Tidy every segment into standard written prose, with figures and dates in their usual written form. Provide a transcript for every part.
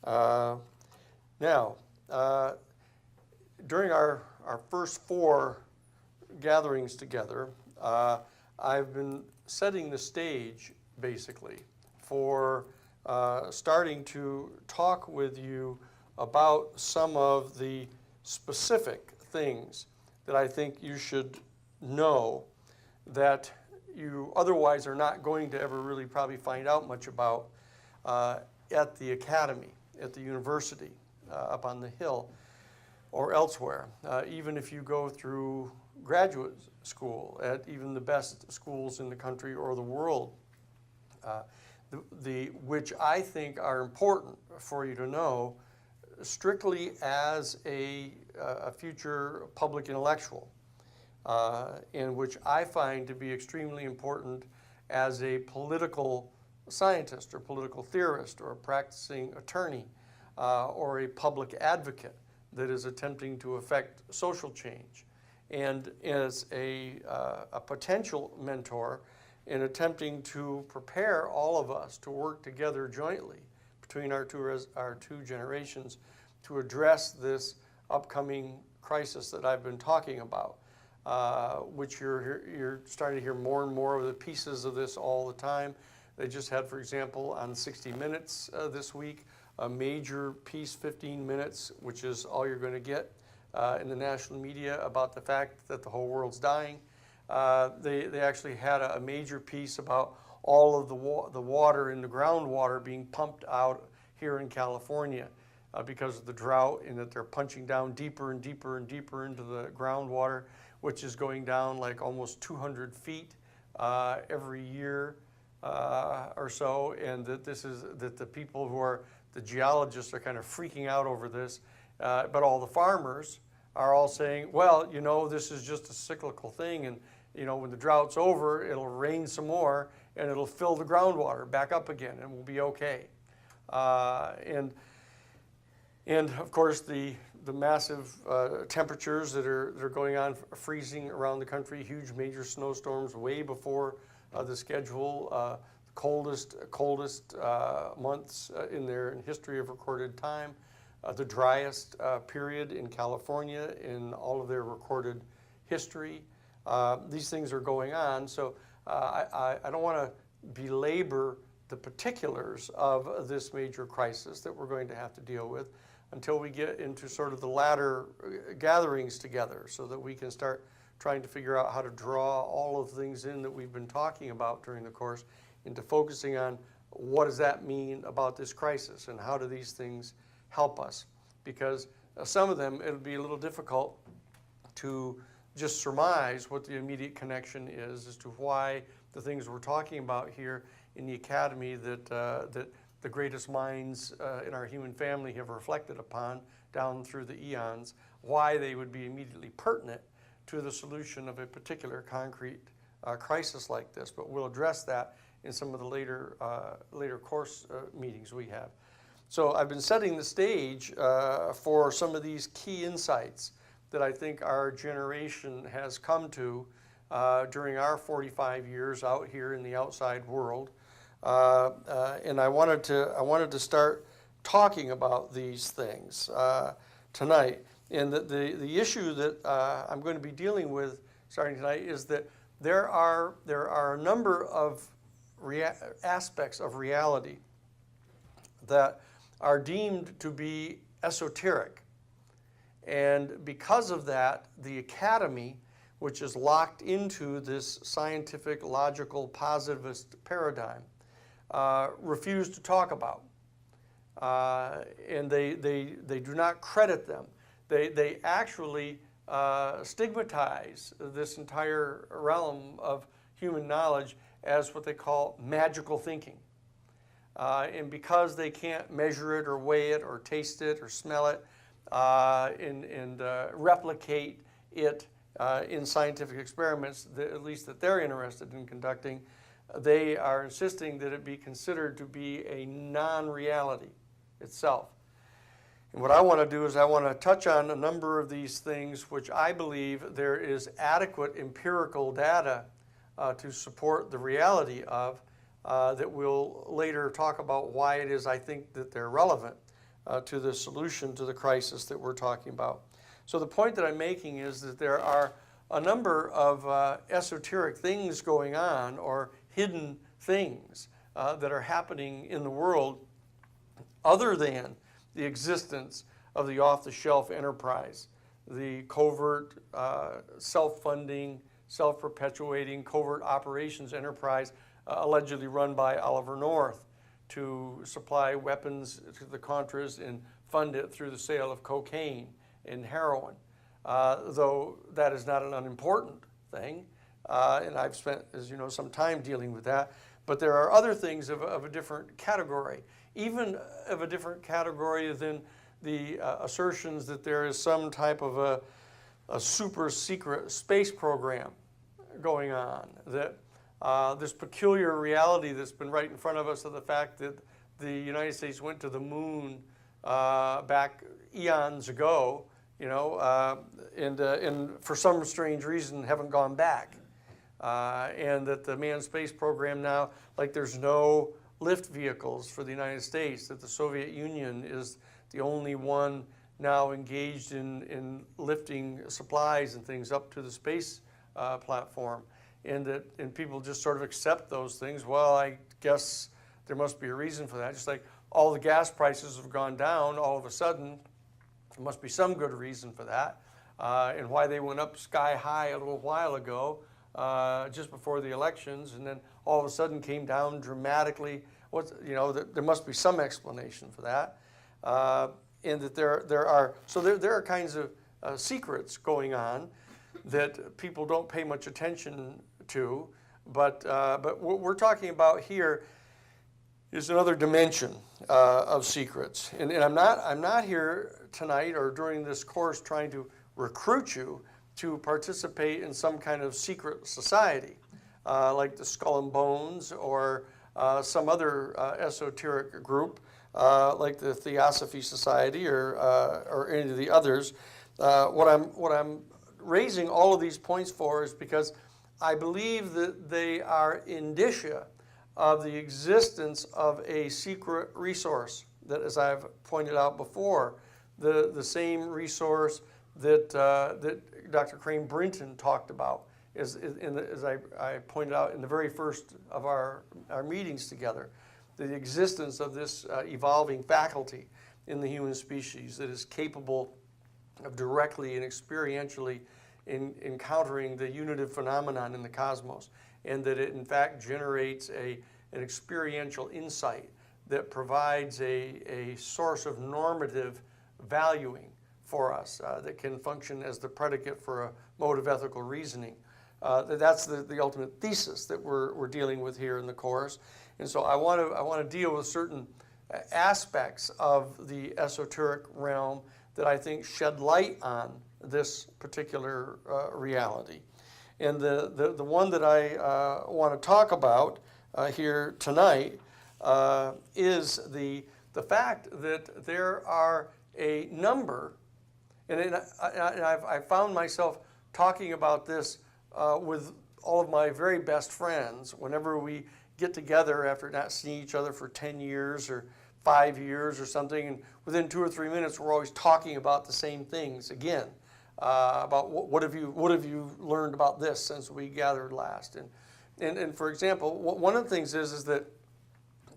Now, during our first 4 gatherings together, I've been setting the stage, basically, for starting to talk with you about some of the specific things that I think you should know that you otherwise are not going to ever really probably find out much about at the academy, at the university, up on the Hill, or elsewhere. Even if you go through graduate school at even the best schools in the country or the world, which I think are important for you to know strictly as a future public intellectual, and which I find to be extremely important as a political scientist or political theorist or a practicing attorney or a public advocate that is attempting to affect social change, and as a potential mentor in attempting to prepare all of us to work together jointly between our two generations to address this upcoming crisis that I've been talking about, which you're starting to hear more and more of the pieces of this all the time. They just had, for example, on 60 Minutes this week, a major piece, 15 minutes, which is all you're going to get in the national media about the fact that the whole world's dying. They actually had a major piece about all of the water in the groundwater being pumped out here in California because of the drought, and that they're punching down deeper and deeper and deeper into the groundwater, which is going down like almost 200 feet every year or so, and that the people who are the geologists are kind of freaking out over this, but all the farmers are all saying, well, you know, this is just a cyclical thing, and you know, when the drought's over, it'll rain some more, and it'll fill the groundwater back up again, and we'll be okay. And of course, the massive temperatures that are going on, freezing around the country, huge major snowstorms way before the schedule, coldest months in history of recorded time, the driest period in California in all of their recorded history. These things are going on, so I don't want to belabor the particulars of this major crisis that we're going to have to deal with until we get into sort of the latter gatherings together, so that we can start trying to figure out how to draw all of the things in that we've been talking about during the course into focusing on what does that mean about this crisis and how do these things help us. Because some of them, it'll be a little difficult to just surmise what the immediate connection is as to why the things we're talking about here in the academy that the greatest minds in our human family have reflected upon down through the eons, why they would be immediately pertinent to the solution of a particular concrete crisis like this. But we'll address that in some of the later course meetings we have. So I've been setting the stage for some of these key insights that I think our generation has come to during our 45 years out here in the outside world. And I wanted to start talking about these things tonight. And the issue that I'm going to be dealing with starting tonight is that there are a number of aspects of reality that are deemed to be esoteric. And because of that, the academy, which is locked into this scientific, logical, positivist paradigm, refuse to talk about. And they do not credit them. They actually stigmatize this entire realm of human knowledge as what they call magical thinking. And because they can't measure it or weigh it or taste it or smell it and replicate it in scientific experiments, at least that they're interested in conducting, they are insisting that it be considered to be a non-reality itself. And what I want to do is I want to touch on a number of these things which I believe there is adequate empirical data to support the reality of, that we'll later talk about why it is I think that they're relevant. to the solution to the crisis that we're talking about. So the point that I'm making is that there are a number of esoteric things going on, or hidden things that are happening in the world other than the existence of the off-the-shelf enterprise, the covert, self-funding, self-perpetuating covert operations enterprise allegedly run by Oliver North to supply weapons to the Contras and fund it through the sale of cocaine and heroin, though that is not an unimportant thing, and I've spent, as you know, some time dealing with that. But there are other things of a different category, even of a different category than the assertions that there is some type of a super secret space program going on, that this peculiar reality that's been right in front of us of the fact that the United States went to the moon back eons ago, you know, and for some strange reason haven't gone back. And that the manned space program now, like there's no lift vehicles for the United States, that the Soviet Union is the only one now engaged in lifting supplies and things up to the space platform, and people just sort of accept those things. Well, I guess there must be a reason for that. Just like all the gas prices have gone down all of a sudden, there must be some good reason for that, and why they went up sky high a little while ago, just before the elections, and then all of a sudden came down dramatically. You know, there must be some explanation for that, and that there are kinds of secrets going on that people don't pay much attention to, but what we're talking about here is another dimension of secrets, and I'm not here tonight or during this course trying to recruit you to participate in some kind of secret society, like the Skull and Bones or some other esoteric group, like the Theosophy Society or any of the others. What I'm raising all of these points for is because I believe that they are indicia of the existence of a secret resource that, as I've pointed out before, the same resource that Dr. Crane Brinton talked about, as I pointed out in the very first of our meetings together, the existence of this evolving faculty in the human species that is capable of directly and experientially encountering the unitive phenomenon in the cosmos, and that it in fact generates an experiential insight that provides a source of normative valuing for us that can function as the predicate for a mode of ethical reasoning. That's the ultimate thesis that we're dealing with here in the course. And so I want to deal with certain aspects of the esoteric realm that I think shed light on this particular reality. And the one that I want to talk about here tonight is the fact that there are a number, and I've found myself talking about this with all of my very best friends whenever we get together after not seeing each other for 10 years or 5 years or something, and within 2 or 3 minutes we're always talking about the same things again, about what have you learned about this since we gathered last. And for example, one of the things is that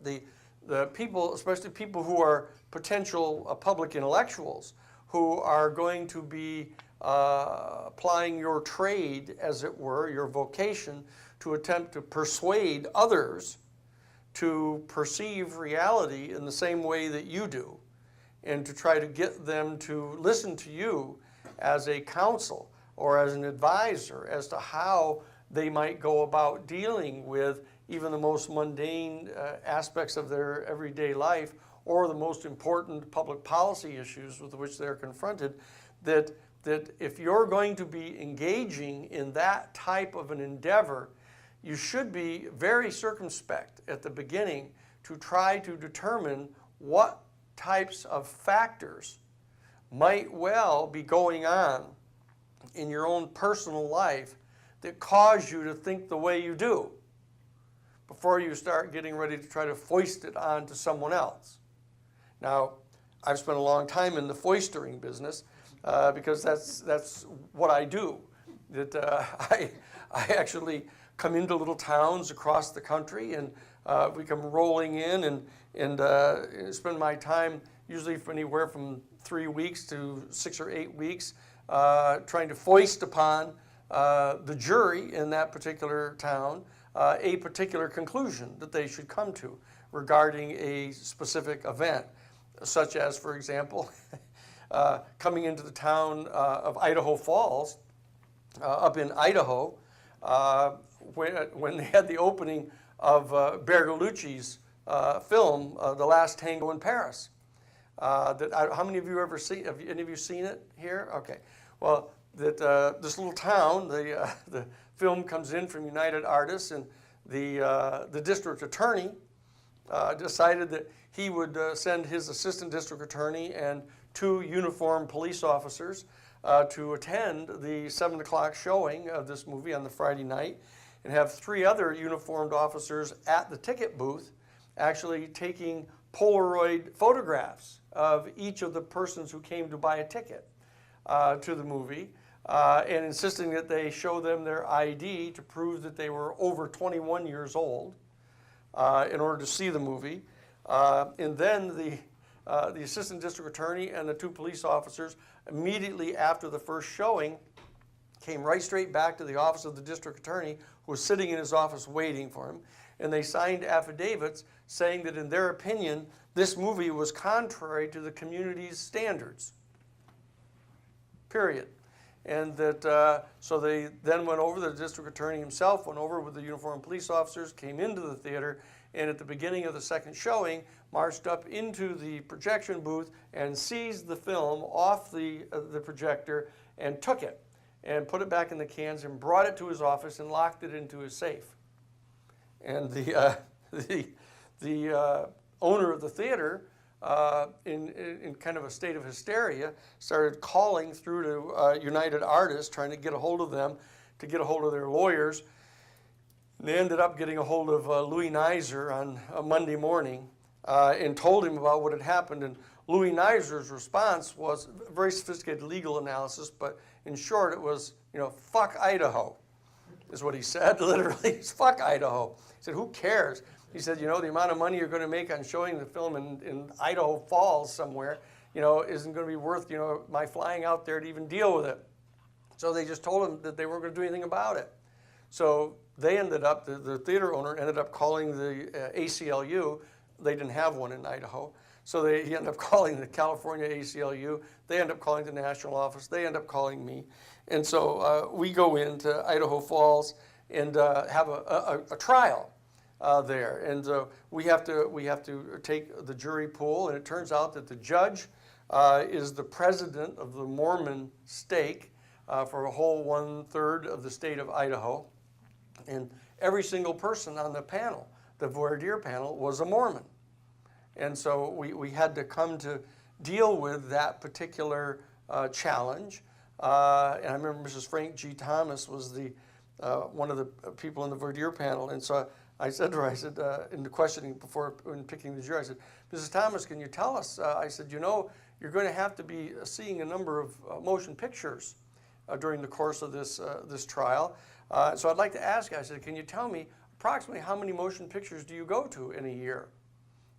the people, especially people who are potential public intellectuals, who are going to be applying your trade, as it were, your vocation, to attempt to persuade others to perceive reality in the same way that you do, and to try to get them to listen to you as a counsel or as an advisor as to how they might go about dealing with even the most mundane aspects of their everyday life, or the most important public policy issues with which they're confronted, that if you're going to be engaging in that type of an endeavor, you should be very circumspect at the beginning to try to determine what types of factors might well be going on in your own personal life that cause you to think the way you do before you start getting ready to try to foist it onto someone else. Now, I've spent a long time in the foistering business because that's what I do. That I actually come into little towns across the country, and we come rolling in and spend my time usually for anywhere from 3 weeks to 6 or 8 weeks trying to foist upon the jury in that particular town a particular conclusion that they should come to regarding a specific event, such as, for example, coming into the town of Idaho Falls, up in Idaho, when they had the opening of Bertolucci's film, The Last Tango in Paris. How many of you ever seen? Have any of you seen it here? Okay. Well, this little town, the film comes in from United Artists, and the district attorney decided that he would send his assistant district attorney and 2 uniformed police officers to attend the 7 o'clock showing of this movie on the Friday night, and have 3 other uniformed officers at the ticket booth actually taking Polaroid photographs of each of the persons who came to buy a ticket to the movie, and insisting that they show them their ID to prove that they were over 21 years old in order to see the movie. And then the assistant district attorney and the 2 police officers, immediately after the first showing, came right straight back to the office of the district attorney, who was sitting in his office waiting for him, and they signed affidavits saying that in their opinion, this movie was contrary to the community's standards, period. And that, so they then went over, the district attorney himself went over with the uniformed police officers, came into the theater, and at the beginning of the second showing, marched up into the projection booth and seized the film off the projector and took it and put it back in the cans and brought it to his office and locked it into his safe. And the owner of the theater, in kind of a state of hysteria, started calling through to United Artists, trying to get a hold of them, to get a hold of their lawyers. And they ended up getting a hold of Louis Nizer on a Monday morning and told him about what had happened. And Louis Nizer's response was a very sophisticated legal analysis, but in short, it was, fuck Idaho, is what he said, literally. It's fuck Idaho. He said, who cares? He said, the amount of money you're going to make on showing the film in Idaho Falls somewhere, isn't going to be worth, my flying out there to even deal with it. So they just told him that they weren't going to do anything about it. So they ended up, the theater owner ended up calling the ACLU. They didn't have one in Idaho. So he ended up calling the California ACLU. They ended up calling the national office. They ended up calling me. And so we go into Idaho Falls and have a trial there. And we have to take the jury pool. And it turns out that the judge is the president of the Mormon stake for a whole 1/3 of the state of Idaho. And every single person on the panel, the voir dire panel, was a Mormon. And so we had to come to deal with that particular challenge. And I remember Mrs. Frank G. Thomas was one of the people in the voir dire panel. And so I said to her, in the questioning when picking the jury, I said, Mrs. Thomas, can you tell us? I said, you're going to have to be seeing a number of motion pictures during the course of this trial. So I'd like to ask you, I said, can you tell me approximately how many motion pictures do you go to in a year?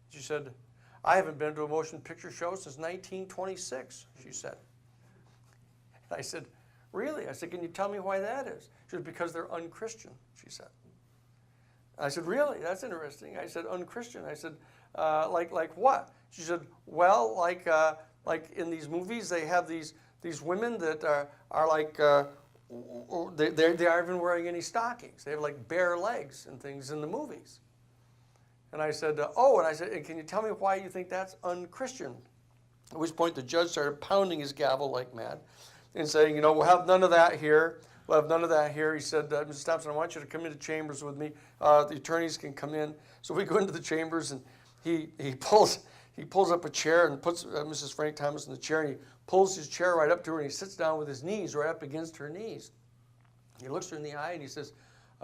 She said, I haven't been to a motion picture show since 1926, she said. And I said, really? I said, can you tell me why that is? She said, because they're unchristian, she said. I said, really? That's interesting. I said, unchristian. I said, like what? She said, well, like in these movies, they have these women that are like, they aren't even wearing any stockings. They have like bare legs and things in the movies. And I said, and can you tell me why you think that's unchristian? At which point the judge started pounding his gavel like mad and saying, we'll have none of that here. We'll have none of that here. He said, Mrs. Thompson, I want you to come into chambers with me. The attorneys can come in. So we go into the chambers, and he pulls up a chair and puts Mrs. Frank Thomas in the chair, and he pulls his chair right up to her, and he sits down with his knees right up against her knees. He looks her in the eye, and he says,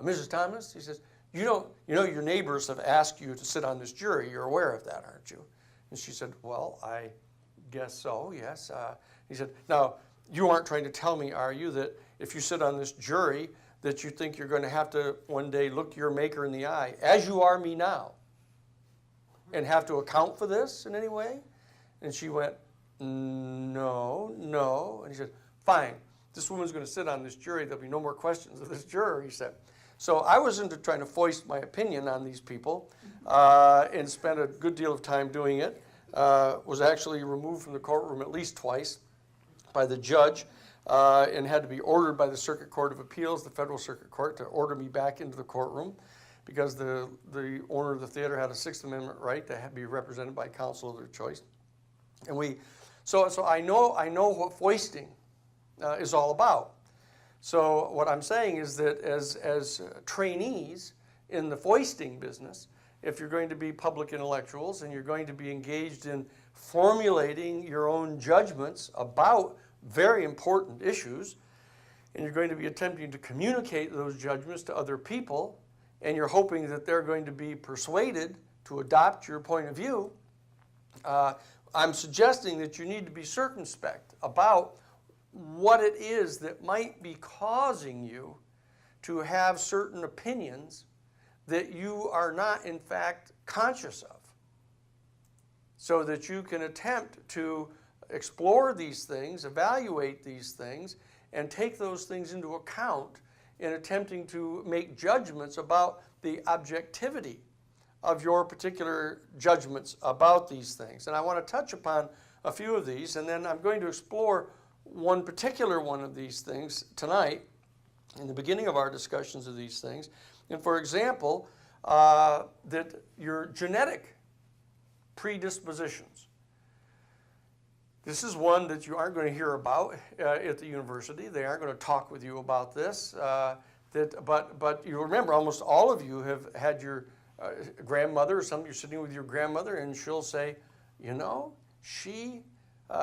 Mrs. Thomas, he says, your neighbors have asked you to sit on this jury. You're aware of that, aren't you? And she said, well, I guess so, yes. He said, now, you aren't trying to tell me, are you, that if you sit on this jury, that you think you're going to have to one day look your maker in the eye, as you are me now, and have to account for this in any way? And she went, no, no. And he said, fine, this woman's going to sit on this jury. There'll be no more questions of this juror, he said. So I was into trying to foist my opinion on these people and spent a good deal of time doing it. Was actually removed from the courtroom at least twice by the judge and had to be ordered by the Circuit Court of Appeals, the Federal Circuit Court, to order me back into the courtroom because the owner of the theater had a Sixth Amendment right to be represented by counsel of their choice. And so I know what foisting is all about. So what I'm saying is that as trainees in the foisting business, if you're going to be public intellectuals and you're going to be engaged in formulating your own judgments about very important issues, and you're going to be attempting to communicate those judgments to other people, and you're hoping that they're going to be persuaded to adopt your point of view, I'm suggesting that you need to be circumspect about what it is that might be causing you to have certain opinions that you are not, in fact, conscious of, so that you can attempt to explore these things, evaluate these things, and take those things into account in attempting to make judgments about the objectivity of your particular judgments about these things. And I want to touch upon a few of these, and then I'm going to explore one particular one of these things tonight in the beginning of our discussions of these things. And for example, that your genetic predispositions. This is one that you aren't going to hear about at the university. They aren't going to talk with you about this. But you remember, almost all of you have had your grandmother, or you're sitting with your grandmother, and she'll say, you know, she,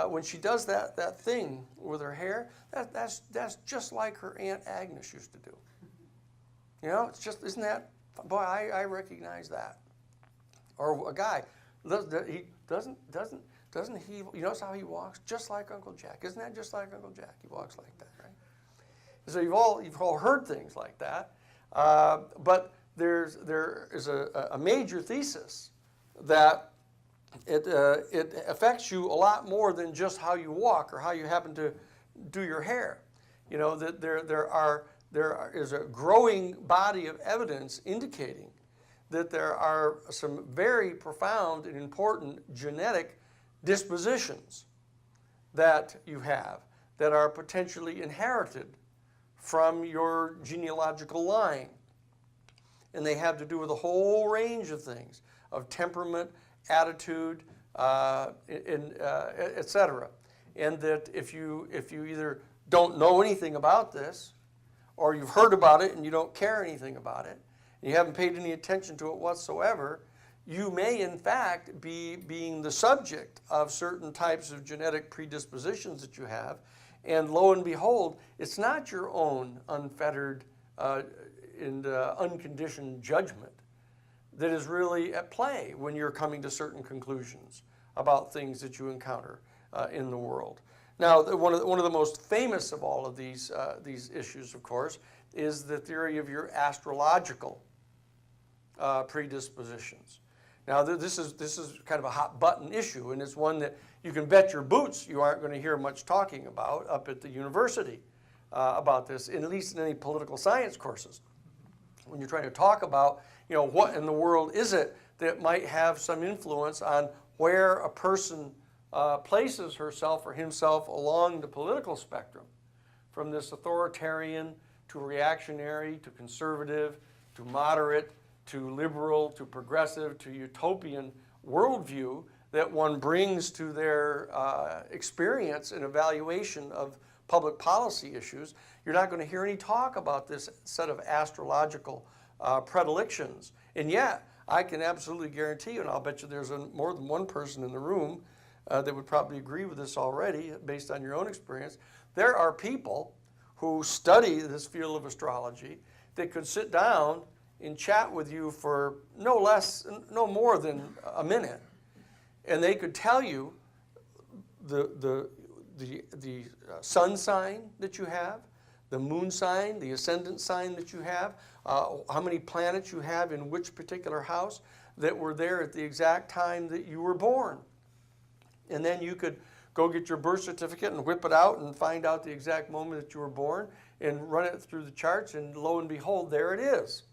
when she does that thing with her hair, that's just like her Aunt Agnes used to do. You know, it's just, isn't that, boy, I recognize that. Or a guy, he doesn't he, you notice how he walks? Just like Uncle Jack. Isn't that just like Uncle Jack? He walks like that, right? So you've all heard things like that. But there is a major thesis that it affects you a lot more than just how you walk or how you happen to do your hair. You know, that there is a growing body of evidence indicating that there are some very profound and important genetic dispositions that you have that are potentially inherited from your genealogical line. And they have to do with a whole range of things, of temperament, attitude, etc. And that if you either don't know anything about this, or you've heard about it and you don't care anything about it, and you haven't paid any attention to it whatsoever, you may in fact be being the subject of certain types of genetic predispositions that you have, and lo and behold, it's not your own unfettered and unconditioned judgment that is really at play when you're coming to certain conclusions about things that you encounter in the world. Now, one of the most famous of all of these issues, of course, is the theory of your astrological predispositions. Now, this is kind of a hot button issue, and it's one that you can bet your boots you aren't going to hear much talking about up at the university about this, at least in any political science courses. When you're trying to talk about, you know, what in the world is it that might have some influence on where a person places herself or himself along the political spectrum, from this authoritarian to reactionary to conservative to moderate to liberal to progressive to utopian worldview that one brings to their experience and evaluation of public policy issues. You're not going to hear any talk about this set of astrological predilections. And yet, I can absolutely guarantee you, and I'll bet you there's more than one person in the room that would probably agree with this already based on your own experience, there are people who study this field of astrology that could sit down and chat with you for no more than a minute, and they could tell you the sun sign that you have, the moon sign, the ascendant sign that you have, how many planets you have in which particular house that were there at the exact time that you were born. And then you could go get your birth certificate and whip it out and find out the exact moment that you were born and run it through the charts, and lo and behold, there it is.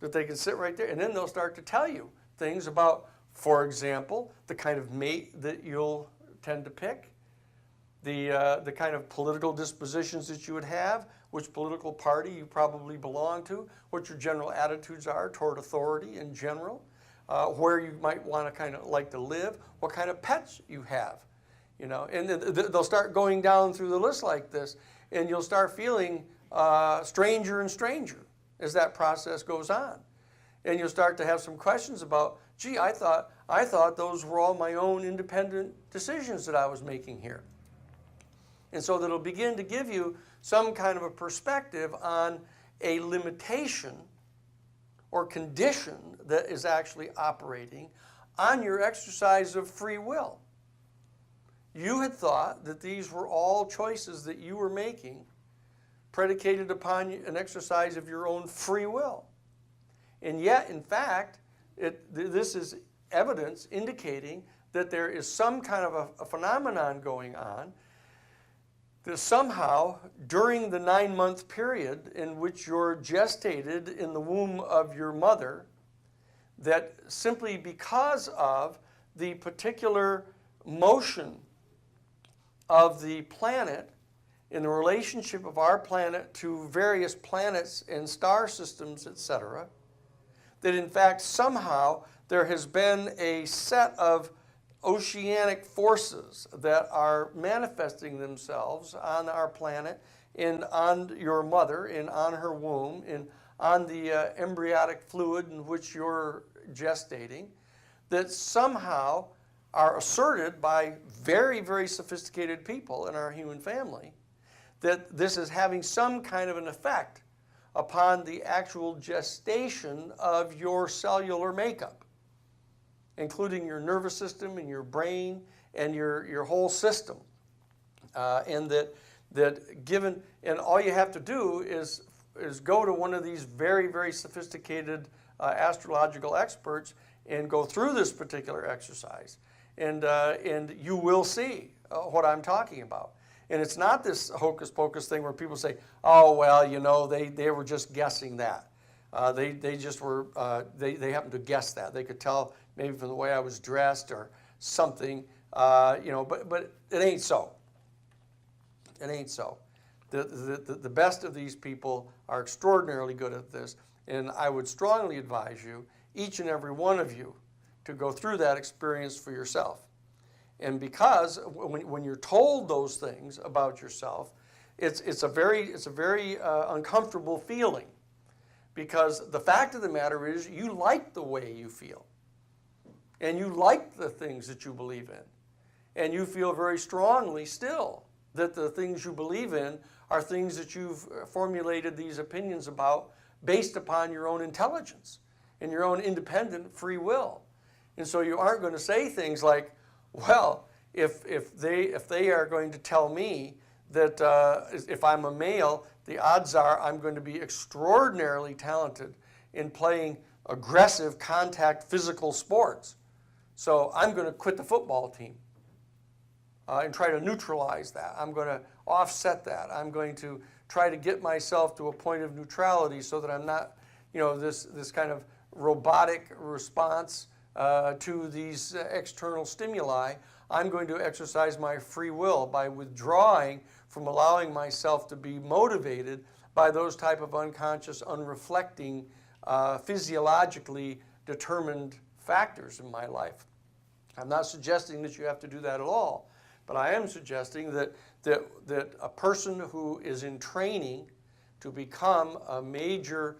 That they can sit right there, and then they'll start to tell you things about, for example, the kind of mate that you'll tend to pick, the kind of political dispositions that you would have, which political party you probably belong to, what your general attitudes are toward authority in general, where you might want to kind of like to live, what kind of pets you have, you know, and they'll start going down through the list like this, and you'll start feeling stranger and stranger as that process goes on. And you'll start to have some questions about, gee, I thought those were all my own independent decisions that I was making here. And so that'll begin to give you some kind of a perspective on a limitation or condition that is actually operating on your exercise of free will. You had thought that these were all choices that you were making predicated upon an exercise of your own free will. And yet, in fact, this is evidence indicating that there is some kind of a phenomenon going on that somehow, during the 9-month period in which you're gestated in the womb of your mother, that simply because of the particular motion of the planet in the relationship of our planet to various planets and star systems, etc., that in fact somehow there has been a set of oceanic forces that are manifesting themselves on our planet and on your mother and on her womb and on the embryonic fluid in which you're gestating, that somehow are asserted by very, very sophisticated people in our human family, that this is having some kind of an effect upon the actual gestation of your cellular makeup, including your nervous system and your brain and your whole system. And that given, and all you have to do is go to one of these very, very sophisticated astrological experts and go through this particular exercise. And you will see what I'm talking about. And it's not this hocus pocus thing where people say, oh, well, you know, they were just guessing that. They just were, they happened to guess that. They could tell maybe from the way I was dressed or something, you know, but it ain't so. It ain't so. The best of these people are extraordinarily good at this, and I would strongly advise you, each and every one of you, to go through that experience for yourself. And because when you're told those things about yourself, it's a very uncomfortable feeling, because the fact of the matter is you like the way you feel, and you like the things that you believe in, and you feel very strongly still that the things you believe in are things that you've formulated these opinions about based upon your own intelligence and your own independent free will. And so you aren't going to say things like, well, if they are going to tell me that if I'm a male, the odds are I'm going to be extraordinarily talented in playing aggressive contact physical sports. So I'm going to quit the football team and try to neutralize that. I'm going to offset that. I'm going to try to get myself to a point of neutrality so that I'm not, you know, this kind of robotic response to these external stimuli. I'm going to exercise my free will by withdrawing from allowing myself to be motivated by those type of unconscious, unreflecting, physiologically determined factors in my life. I'm not suggesting that you have to do that at all, but I am suggesting that a person who is in training to become a major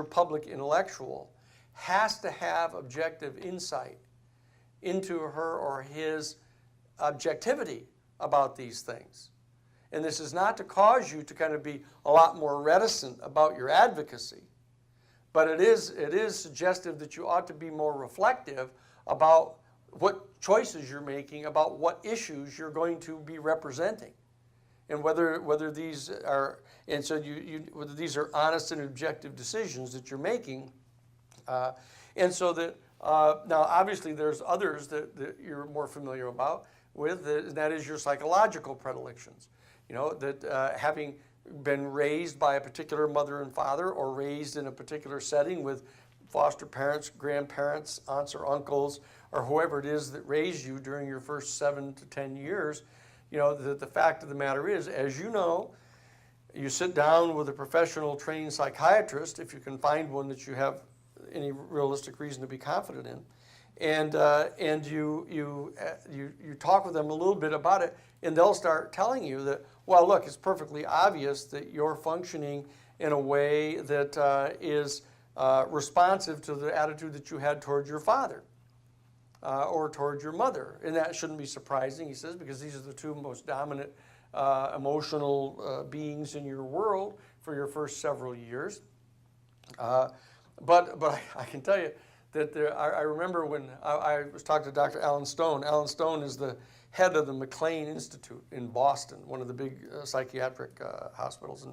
public intellectual has to have objective insight into her or his objectivity about these things. And this is not to cause you to kind of be a lot more reticent about your advocacy, but it is suggestive that you ought to be more reflective about what choices you're making about what issues you're going to be representing, and whether these are, and so whether these are honest and objective decisions that you're making, and so that now obviously there's others that you're more familiar with, and that is your psychological predilections. You know, that having been raised by a particular mother and father, or raised in a particular setting with foster parents, grandparents, aunts or uncles, or whoever it is that raised you during your first 7 to 10 years, you know, the fact of the matter is, as you know, you sit down with a professional trained psychiatrist, if you can find one that you have any realistic reason to be confident in, and you talk with them a little bit about it, and they'll start telling you that, well, look, it's perfectly obvious that you're functioning in a way that is responsive to the attitude that you had towards your father or towards your mother. And that shouldn't be surprising, he says, because these are the two most dominant emotional beings in your world for your first several years. But I can tell you that I remember when I was talking to Dr. Alan Stone. Alan Stone is the head of the McLean Institute in Boston, one of the big psychiatric hospitals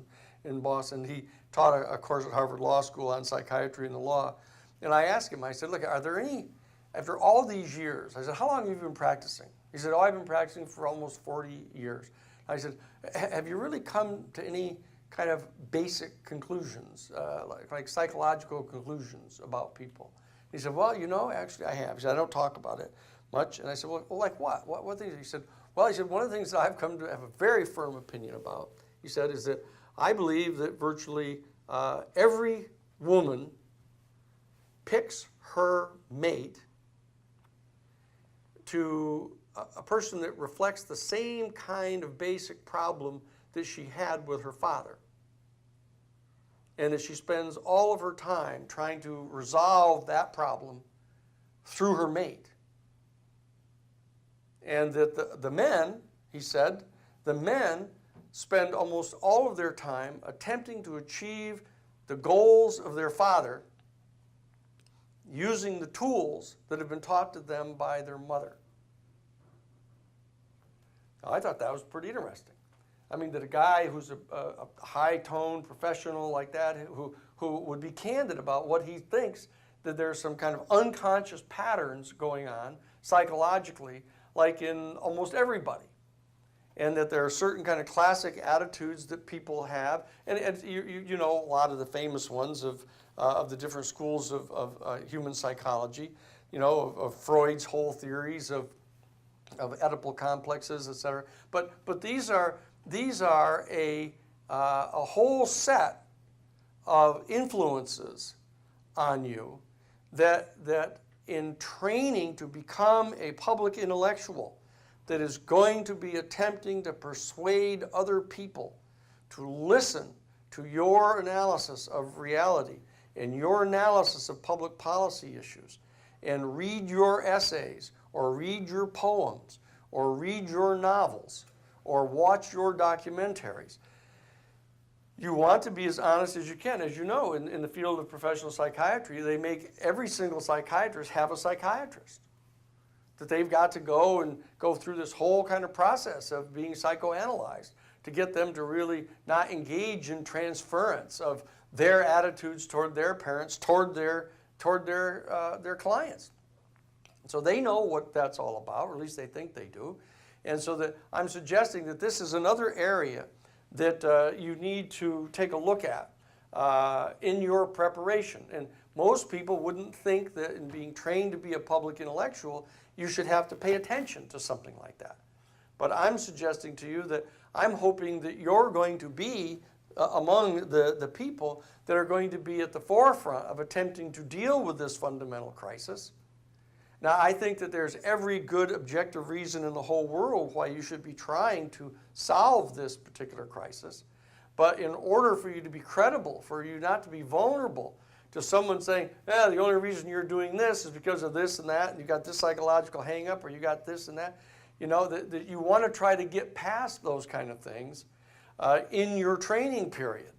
in Boston. He taught a course at Harvard Law School on psychiatry and the law. And I asked him, I said, look, are there any, after all these years, I said, how long have you been practicing? He said, oh, I've been practicing for almost 40 years. I said, have you really come to any kind of basic conclusions, like psychological conclusions about people? He said, well, you know, actually I have. He said, I don't talk about it much. And I said, well, like what? What things? He said, well, one of the things that I've come to have a very firm opinion about, he said, is that I believe that virtually every woman picks her mate to a person that reflects the same kind of basic problem that she had with her father. And that she spends all of her time trying to resolve that problem through her mate. And that the men, he said, the men spend almost all of their time attempting to achieve the goals of their father using the tools that have been taught to them by their mother. Now, I thought that was pretty interesting. I mean, that a guy who's a high-toned professional like that, who would be candid about what he thinks, that there's some kind of unconscious patterns going on psychologically, like in almost everybody. And that there are certain kind of classic attitudes that people have. And you know a lot of the famous ones of the different schools of human psychology, you know, of Freud's whole theories of Oedipal complexes, etc. But these are a whole set of influences on you that in training to become a public intellectual that is going to be attempting to persuade other people to listen to your analysis of reality and your analysis of public policy issues, and read your essays or read your poems or read your novels or watch your documentaries. You want to be as honest as you can. As you know, in the field of professional psychiatry, they make every single psychiatrist have a psychiatrist. That they've got to go through this whole kind of process of being psychoanalyzed to get them to really not engage in transference of their attitudes toward their parents, toward their clients. So they know what that's all about, or at least they think they do. And so that I'm suggesting that this is another area that you need to take a look at in your preparation. And most people wouldn't think that in being trained to be a public intellectual, you should have to pay attention to something like that. But I'm suggesting to you that I'm hoping that you're going to be among the people that are going to be at the forefront of attempting to deal with this fundamental crisis. Now, I think that there's every good objective reason in the whole world why you should be trying to solve this particular crisis. But in order for you to be credible, for you not to be vulnerable to someone saying, the only reason you're doing this is because of this and that, and you got this psychological hang-up, or you got this and that, you know, that you want to try to get past those kind of things in your training period.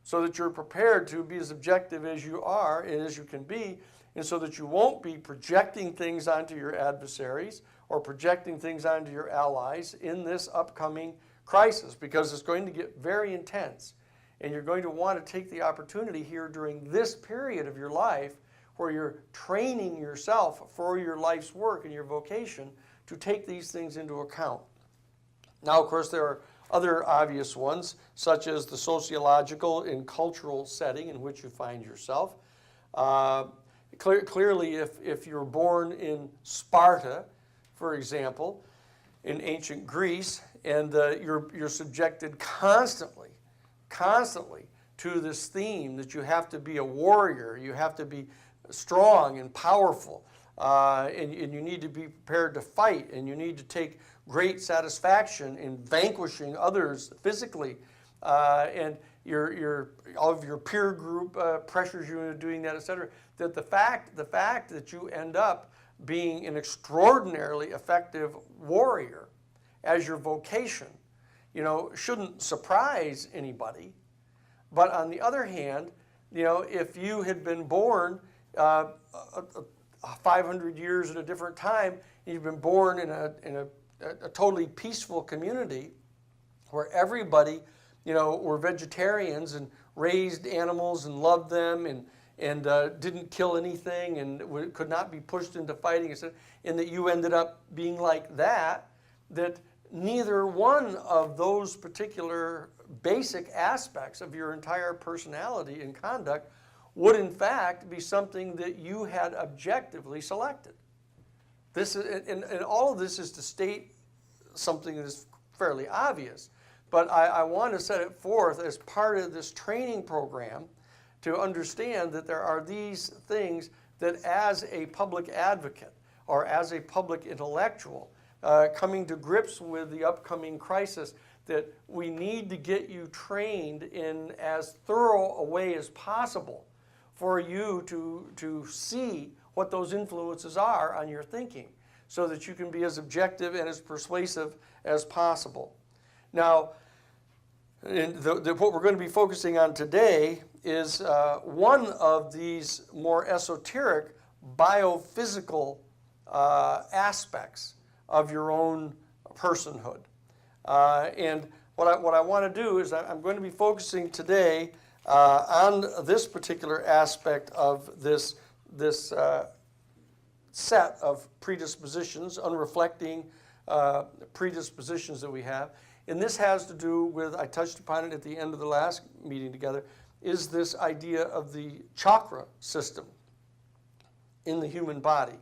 so that you're prepared to be as objective as you are and as you can be, and so that you won't be projecting things onto your adversaries or projecting things onto your allies in this upcoming crisis, because it's going to get very intense. And you're going to want to take the opportunity here during this period of your life where you're training yourself for your life's work and your vocation to take these things into account. Now, of course, there are other obvious ones, such as the sociological and cultural setting in which you find yourself. Clearly, if you're born in Sparta, for example, in ancient Greece, and you're subjected constantly to this theme that you have to be a warrior, you have to be strong and powerful, and you need to be prepared to fight, and you need to take great satisfaction in vanquishing others physically, and all of your peer group pressures you into doing that, etc. That the fact that you end up being an extraordinarily effective warrior as your vocation, shouldn't surprise anybody. But on the other hand, if you had been born 500 years at a different time, and you've been born in a totally peaceful community where everybody, were vegetarians and raised animals and loved them and didn't kill anything and could not be pushed into fighting, and that you ended up being like that neither one of those particular basic aspects of your entire personality and conduct would in fact be something that you had objectively selected. This is, and all of this is to state something that is fairly obvious, but I want to set it forth as part of this training program to understand that there are these things that as a public advocate or as a public intellectual coming to grips with the upcoming crisis, that we need to get you trained in as thorough a way as possible for you to see what those influences are on your thinking, so that you can be as objective and as persuasive as possible. Now, what we're going to be focusing on today is one of these more esoteric biophysical aspects of your own personhood. And what I want to do is I'm going to be focusing today on this particular aspect of this set of predispositions, unreflecting predispositions that we have. And this has to do with, I touched upon it at the end of the last meeting together, is this idea of the chakra system in the human body.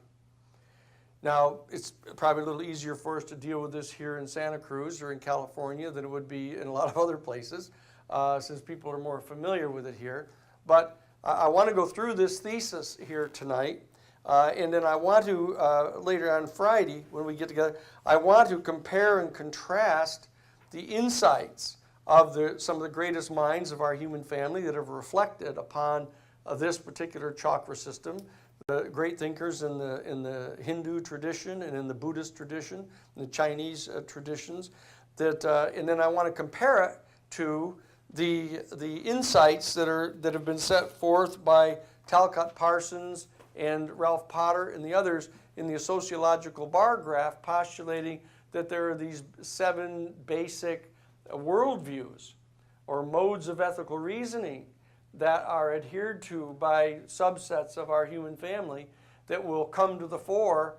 Now, it's probably a little easier for us to deal with this here in Santa Cruz or in California than it would be in a lot of other places, since people are more familiar with it here. But I want to go through this thesis here tonight, and then I want to, later on Friday, when we get together, I want to compare and contrast the insights of some of the greatest minds of our human family that have reflected upon this particular chakra system. The great thinkers in the Hindu tradition and in the Buddhist tradition, and the Chinese traditions, and then I want to compare it to the insights that have been set forth by Talcott Parsons and Ralph Potter and the others in the sociological bar graph, postulating that there are these 7 basic worldviews or modes of ethical reasoning that are adhered to by subsets of our human family that will come to the fore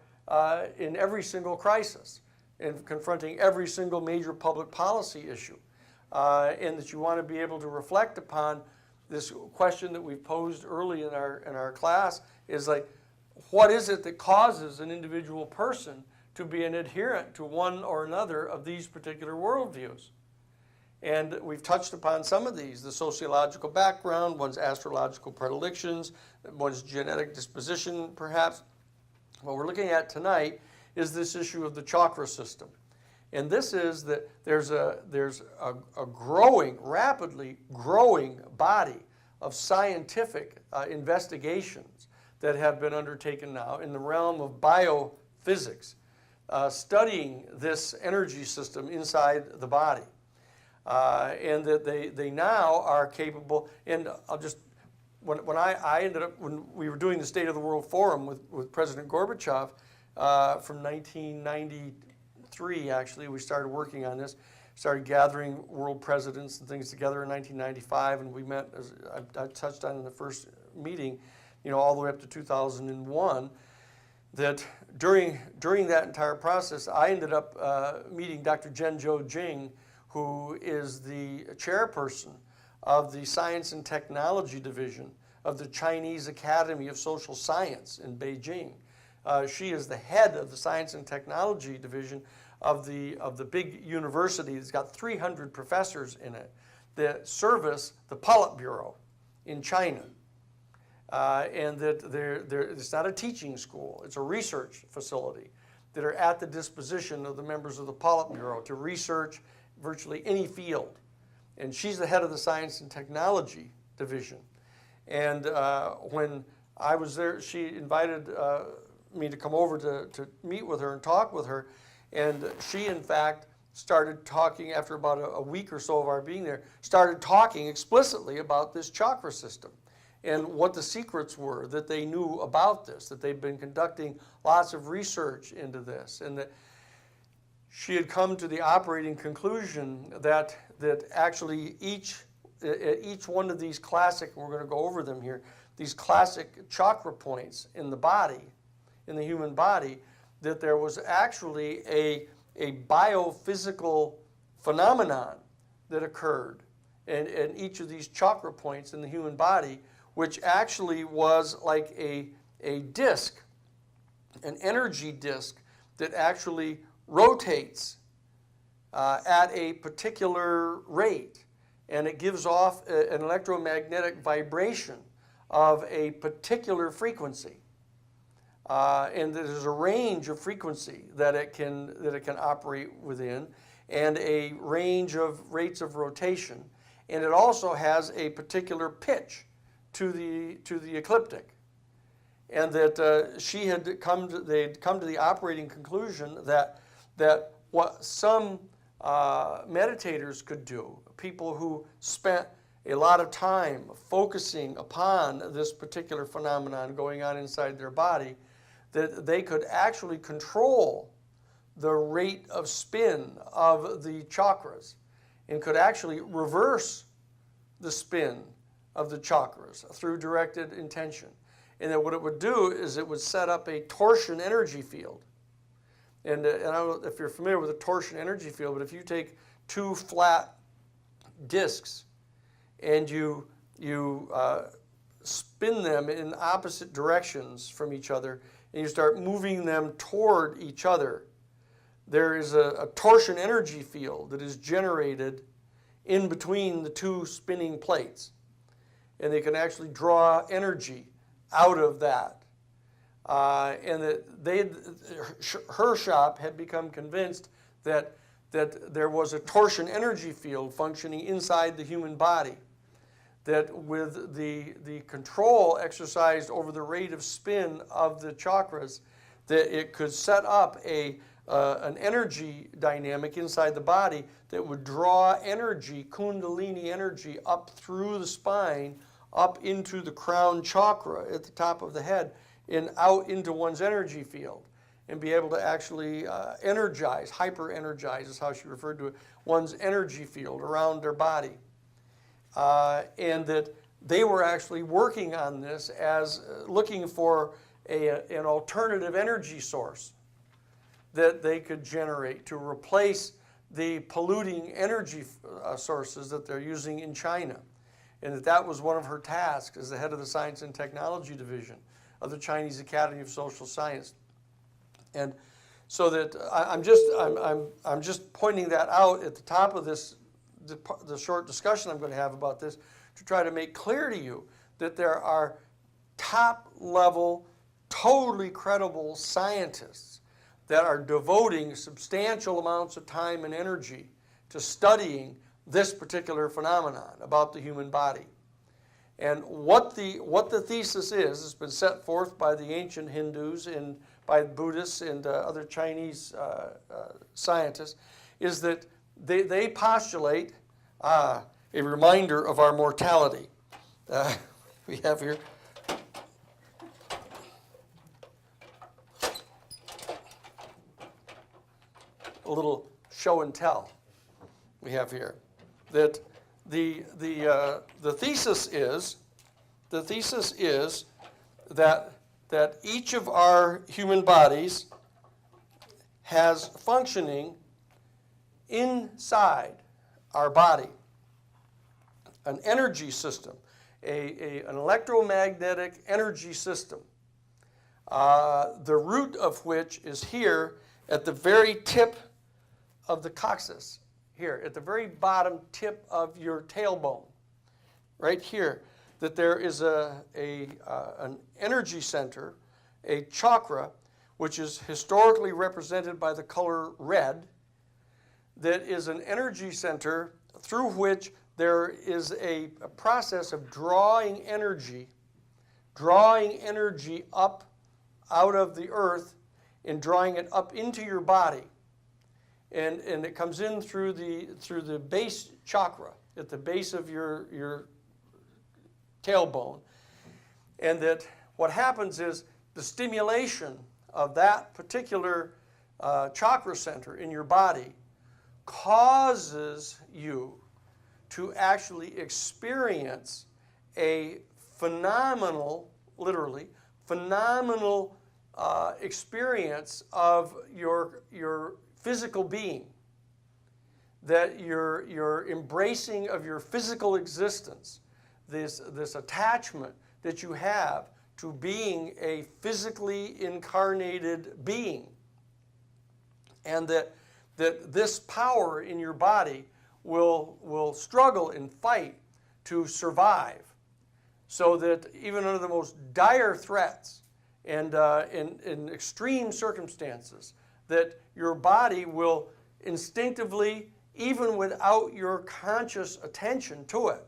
in every single crisis and confronting every single major public policy issue. And that you want to be able to reflect upon this question that we've posed early in our class is like, what is it that causes an individual person to be an adherent to one or another of these particular worldviews? And we've touched upon some of these, the sociological background, one's astrological predilections, one's genetic disposition, perhaps. What we're looking at tonight is this issue of the chakra system. And this is that there's a rapidly growing body of scientific investigations that have been undertaken now in the realm of biophysics, studying this energy system inside the body. and that they now are capable. And I'll just, when I ended up, when we were doing the State of the World Forum with President Gorbachev from 1993, actually, we started working on this, started gathering world presidents and things together in 1995, and we met, as I touched on in the first meeting, you know, all the way up to 2001, that during that entire process, I ended up meeting Dr. Zhenzhou Jing, who is the chairperson of the Science and Technology Division of the Chinese Academy of Social Science in Beijing. She is the head of the Science and Technology Division of the big university. It's got 300 professors in it that service the Politburo in China. And that it's not a teaching school, it's a research facility that are at the disposition of the members of the Politburo to research virtually any field. And she's the head of the Science and Technology Division. And when I was there, she invited me to come over to meet with her and talk with her. And she, in fact, started talking, after about a week or so of our being there, started talking explicitly about this chakra system and what the secrets were that they knew about this, that they'd been conducting lots of research into this, and that she had come to the operating conclusion that actually each one of these classic, and we're going to go over them here, these classic chakra points in the body, in the human body, that there was actually a biophysical phenomenon that occurred in each of these chakra points in the human body, which actually was like a disc, an energy disc that actually rotates at a particular rate, and it gives off an electromagnetic vibration of a particular frequency. And there's a range of frequency that it can operate within, and a range of rates of rotation, and it also has a particular pitch to the ecliptic, and that they'd come to the operating conclusion that what some meditators could do, people who spent a lot of time focusing upon this particular phenomenon going on inside their body, that they could actually control the rate of spin of the chakras and could actually reverse the spin of the chakras through directed intention. And that what it would do is it would set up a torsion energy field. And I don't know if you're familiar with a torsion energy field, but if you take two flat discs and you spin them in opposite directions from each other, and you start moving them toward each other, there is a torsion energy field that is generated in between the two spinning plates. And they can actually draw energy out of that. And that her shop had become convinced that there was a torsion energy field functioning inside the human body, that with the control exercised over the rate of spin of the chakras, that it could set up an energy dynamic inside the body that would draw energy, kundalini energy, up through the spine, up into the crown chakra at the top of the head, and out into one's energy field, and be able to actually energize, hyper-energize is how she referred to it, one's energy field around their body. And that they were actually working on this as looking for an alternative energy source that they could generate to replace the polluting energy sources that they're using in China. And that was one of her tasks as the head of the Science and Technology Division of the Chinese Academy of Social Science. And so that I'm just pointing that out at the top of this, the short discussion I'm going to have about this, to try to make clear to you that there are top-level, totally credible scientists that are devoting substantial amounts of time and energy to studying this particular phenomenon about the human body. And what the thesis is, has been set forth by the ancient Hindus and by Buddhists and other Chinese scientists, is that they postulate a reminder of our mortality. We have here a little show and tell. We have here that the thesis is that each of our human bodies has functioning inside our body an energy system, an electromagnetic energy system, the root of which is here at the very tip of the coccyx, here at the very bottom tip of your tailbone, right here, that there is an energy center, a chakra, which is historically represented by the color red, that is an energy center through which there is a process of drawing energy up out of the earth and drawing it up into your body. And it comes in through the base chakra at the base of your tailbone. And that what happens is the stimulation of that particular chakra center in your body causes you to actually experience a phenomenal, literally, phenomenal experience of your physical being, that your embracing of your physical existence, this attachment that you have to being a physically incarnated being, and that this power in your body will struggle and fight to survive, so that even under the most dire threats and in extreme circumstances, that your body will instinctively, even without your conscious attention to it,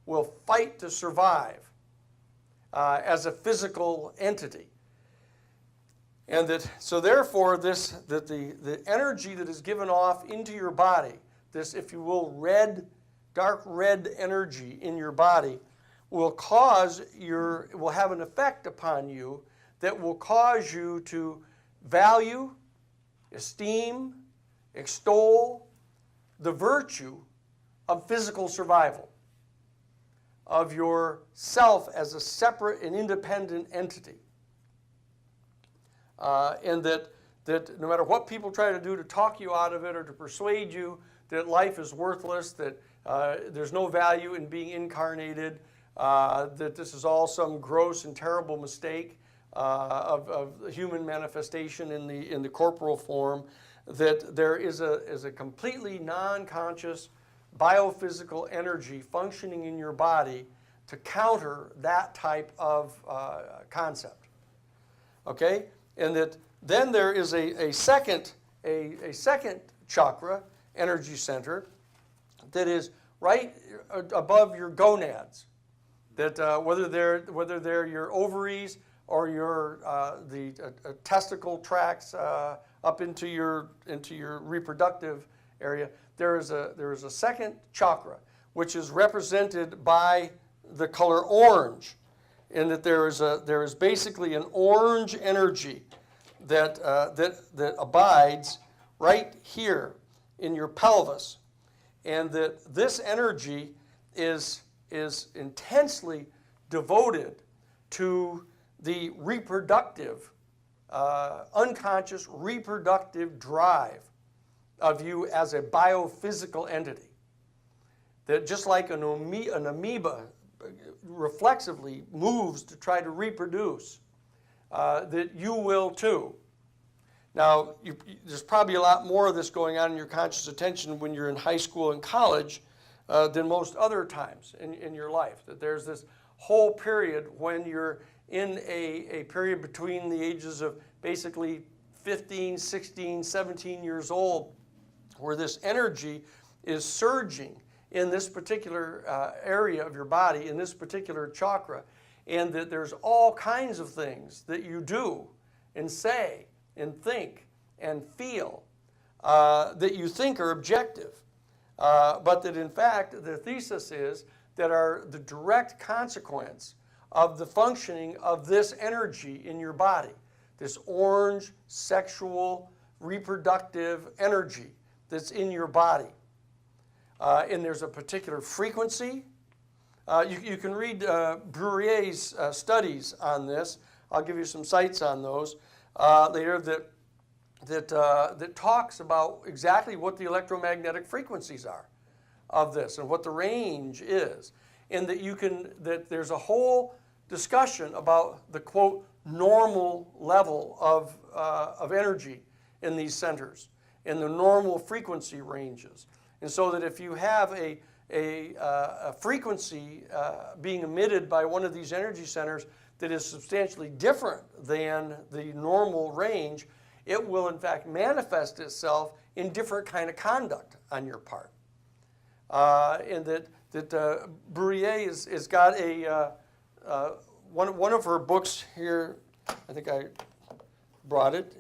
will fight to survive as a physical entity. And so therefore, the energy that is given off into your body, this, if you will, dark red energy in your body, will have an effect upon you that will cause you to value, esteem, extol the virtue of physical survival, of your self as a separate and independent entity. And that no matter what people try to do to talk you out of it or to persuade you that life is worthless, that there's no value in being incarnated, that this is all some gross and terrible mistake of human manifestation in the corporal form, that there is a completely non-conscious biophysical energy functioning in your body to counter that type of concept. Okay? And that then there is a second chakra, energy center, that is right above your gonads. That whether they're your ovaries or the testicle tracts up into your reproductive area, there is a second chakra, which is represented by the color orange, and that there is basically an orange energy that abides right here in your pelvis, and that this energy is intensely devoted to the reproductive, unconscious reproductive drive of you as a biophysical entity. That just like an amoeba reflexively moves to try to reproduce, that you will too. Now, there's probably a lot more of this going on in your conscious attention when you're in high school and college than most other times in your life. That there's this whole period when you're in a period between the ages of basically 15, 16, 17 years old, where this energy is surging in this particular area of your body, in this particular chakra, and that there's all kinds of things that you do and say and think and feel that you think are objective, but that in fact the thesis is that are the direct consequence of the functioning of this energy in your body, this orange sexual reproductive energy that's in your body. And there's a particular frequency. You can read Bruyère's studies on this. I'll give you some cites on those later that talks about exactly what the electromagnetic frequencies are of this and what the range is, and that there's a whole discussion about the quote normal level of energy in these centers and the normal frequency ranges, and so that if you have a frequency being emitted by one of these energy centers that is substantially different than the normal range, it will in fact manifest itself in different kind of conduct on your part. And that Bruyère has got one of her books here. I think I brought it.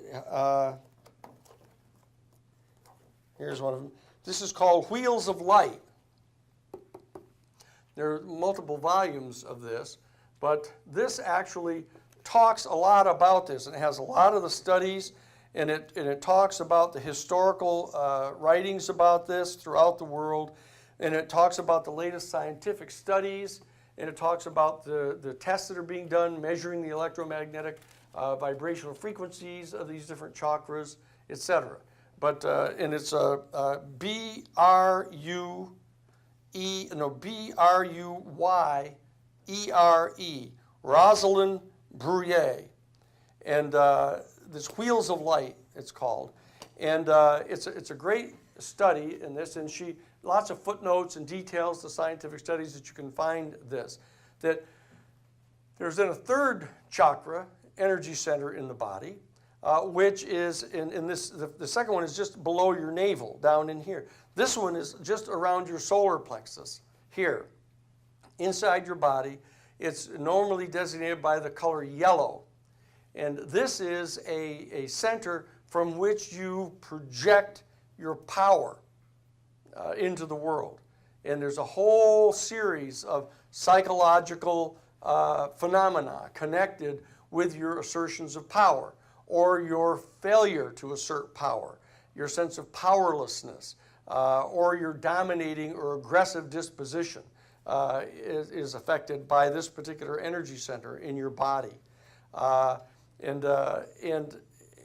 Here's one of them. This is called Wheels of Light. There are multiple volumes of this, but this actually talks a lot about this, and it has a lot of the studies, and it talks about the historical writings about this throughout the world, and it talks about the latest scientific studies, and it talks about the tests that are being done measuring the electromagnetic vibrational frequencies of these different chakras, etc. But and it's B-R-U-Y-E-R-E, Rosalind Bruyère, and this Wheels of Light, it's called, and it's a great study in this, and lots of footnotes and details to scientific studies that you can find this. That there's then a third chakra, energy center in the body, which is in this. The second one is just below your navel, down in here. This one is just around your solar plexus here, inside your body. It's normally designated by the color yellow, and this is a center from which you project your power into the world. And there's a whole series of psychological phenomena connected with your assertions of power or your failure to assert power, your sense of powerlessness, or your dominating or aggressive disposition is affected by this particular energy center in your body. And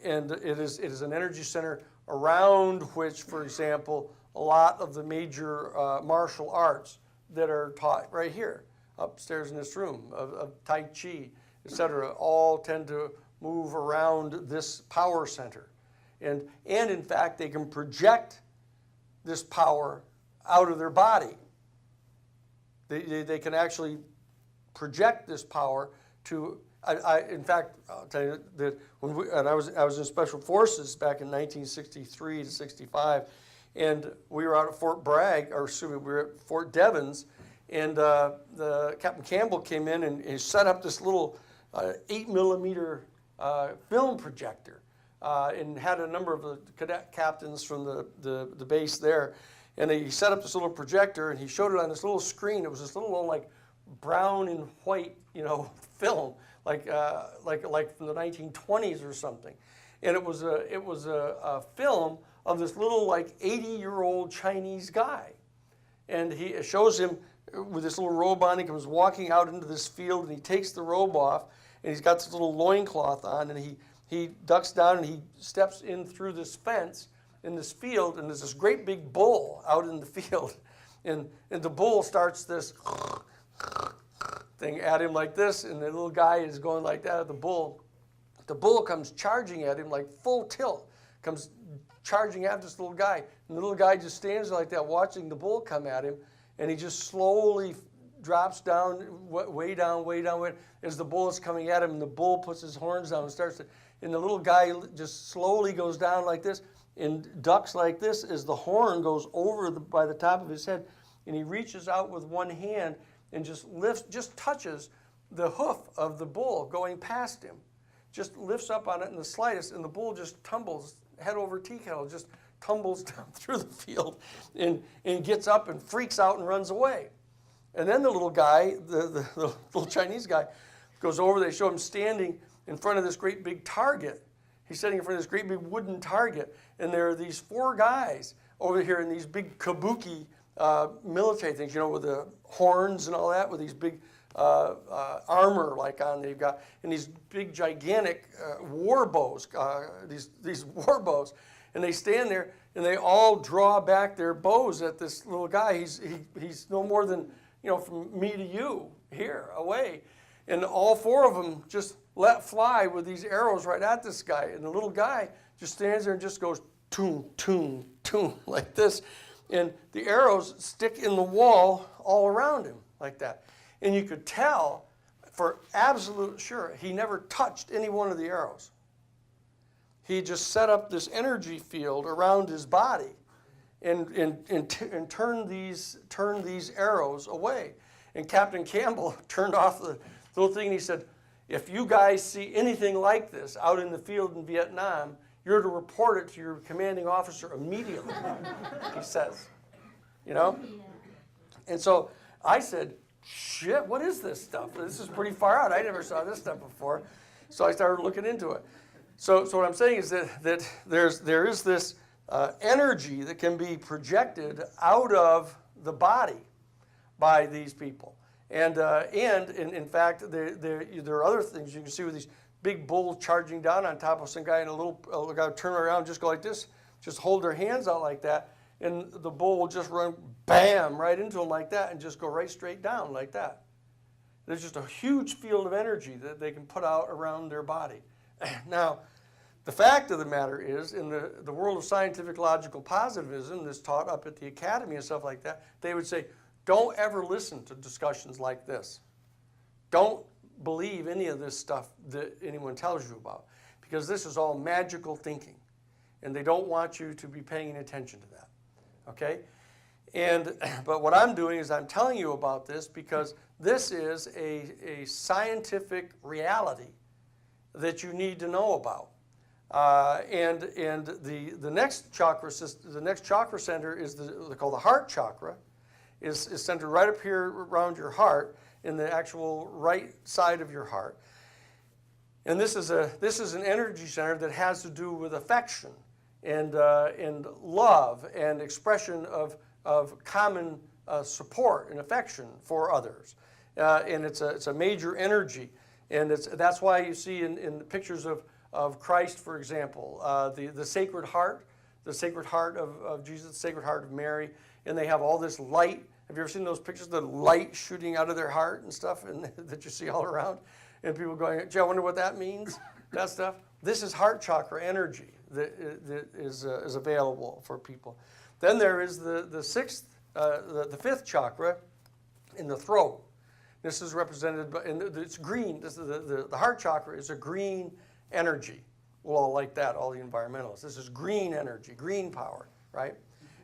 it is an energy center around which, for example, a lot of the major martial arts that are taught right here, upstairs in this room, of Tai Chi, etc., all tend to move around this power center. And in fact, they can project this power out of their body. They can actually project this power to, in fact, I'll tell you that I was in Special Forces back in 1963 to 65, and we were out at Fort Bragg, or excuse me, we were at Fort Devens, and the Captain Campbell came in and he set up this little 8mm film projector, and had a number of the cadet captains from the base there, and he set up this little projector and he showed it on this little screen. It was this little like brown and white, film, like from the 1920s or something, and it was a film of this little like 80-year-old Chinese guy, and it shows him with this little robe on. He comes walking out into this field, and he takes the robe off, and he's got this little loincloth on, and he ducks down and he steps in through this fence in this field, and there's this great big bull out in the field, and the bull starts this thing at him like this, and the little guy is going like that at the bull. The bull comes charging at him like full tilt, comes charging after this little guy, and the little guy just stands like that watching the bull come at him, and he just slowly drops down, way down, as the bull is coming at him, and the bull puts his horns down and starts to, and the little guy just slowly goes down like this and ducks like this as the horn goes over by the top of his head, and he reaches out with one hand and just touches the hoof of the bull going past him, just lifts up on it in the slightest, and the bull just tumbles head over tea kettle, just tumbles down through the field and gets up and freaks out and runs away. And then the little guy, the little Chinese guy, goes over. They show him standing in front of this great big target. He's standing in front of this great big wooden target. And there are these 4 guys over here in these big kabuki military things, with the horns and all that, with these big armor like on they've got, and these big gigantic war bows, these war bows. And they stand there and they all draw back their bows at this little guy. He's no more than, from me to you here away. And all 4 of them just let fly with these arrows right at this guy. And the little guy just stands there and just goes toom, toom, toom like this. And the arrows stick in the wall all around him like that. And you could tell for absolute sure he never touched any one of the arrows. He just set up this energy field around his body and turned these arrows away. And Captain Campbell turned off the little thing and he said, if you guys see anything like this out in the field in Vietnam, you're to report it to your commanding officer immediately, he says. And so I said, shit, what is this stuff? This is pretty far out. I never saw this stuff before. So I started looking into it. So what I'm saying is that there is this energy that can be projected out of the body by these people. And in fact, there are other things you can see with these big bulls charging down on top of some guy, and a little guy turn around, just go like this, just hold their hands out like that, and the bull will just run, bam, right into them like that, and just go right straight down like that. There's just a huge field of energy that they can put out around their body. Now, the fact of the matter is, in the world of scientific logical positivism that's taught up at the academy and stuff like that, they would say, don't ever listen to discussions like this. Don't believe any of this stuff that anyone tells you about, because this is all magical thinking, and they don't want you to be paying any attention to that, okay? But what I'm doing is I'm telling you about this because this is a scientific reality that you need to know about. And the next chakra system, the next chakra center is they call the heart chakra, is centered right up here around your heart, in the actual right side of your heart. And this is an energy center that has to do with affection and love and expression of common support and affection for others. And it's a major energy. And that's why you see in the pictures of Christ, for example, the Sacred Heart, of Jesus, the Sacred Heart of Mary, and they have all this light. Have you ever seen those pictures, the light shooting out of their heart and stuff, and that you see all around? And people going, gee, I wonder what that means, that stuff. This is heart chakra energy that is available for people. Then there is the fifth chakra in the throat. This is represented by, and it's green. The heart chakra is a green energy. We'll all like that, all the environmentalists. This is green energy, green power, right?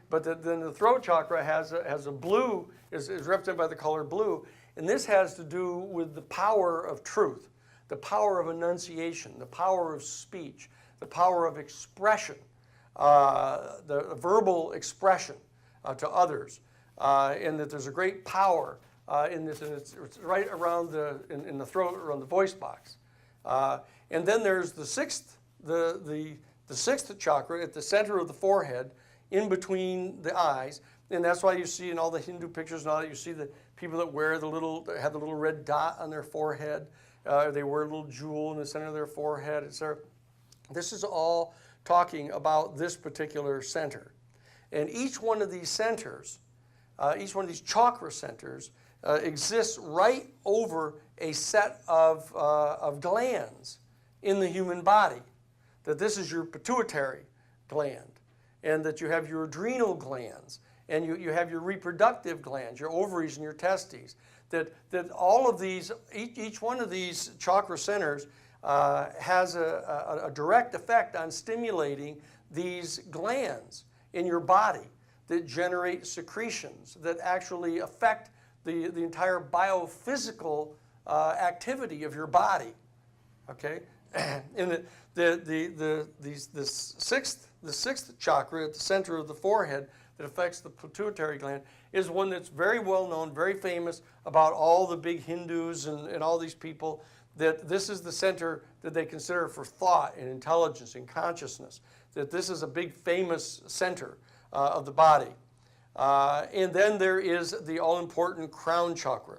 But then the throat chakra has a blue, is represented by the color blue, and this has to do with the power of truth, the power of enunciation, the power of speech, the power of expression, the verbal expression to others, and that there's a great power in this, and it's right around in the throat, around the voice box. And then there's the sixth chakra at the center of the forehead, in between the eyes, and that's why you see in all the Hindu pictures and all that, you see the people that have the little red dot on their forehead, they wear a little jewel in the center of their forehead, etc. This is all talking about this particular center. And each one of these centers, each one of these chakra centers, exists right over a set of glands in the human body. That this is your pituitary gland, and that you have your adrenal glands, and you have your reproductive glands, your ovaries and your testes. That all of these, each one of these chakra centers has a direct effect on stimulating these glands in your body that generate secretions that actually affect the entire biophysical activity of your body. Okay, and the sixth chakra at the center of the forehead that affects the pituitary gland is one that's very well known, very famous about all the big Hindus and all these people, that this is the center that they consider for thought and intelligence and consciousness, that this is a big famous center of the body. And then there is the all-important crown chakra.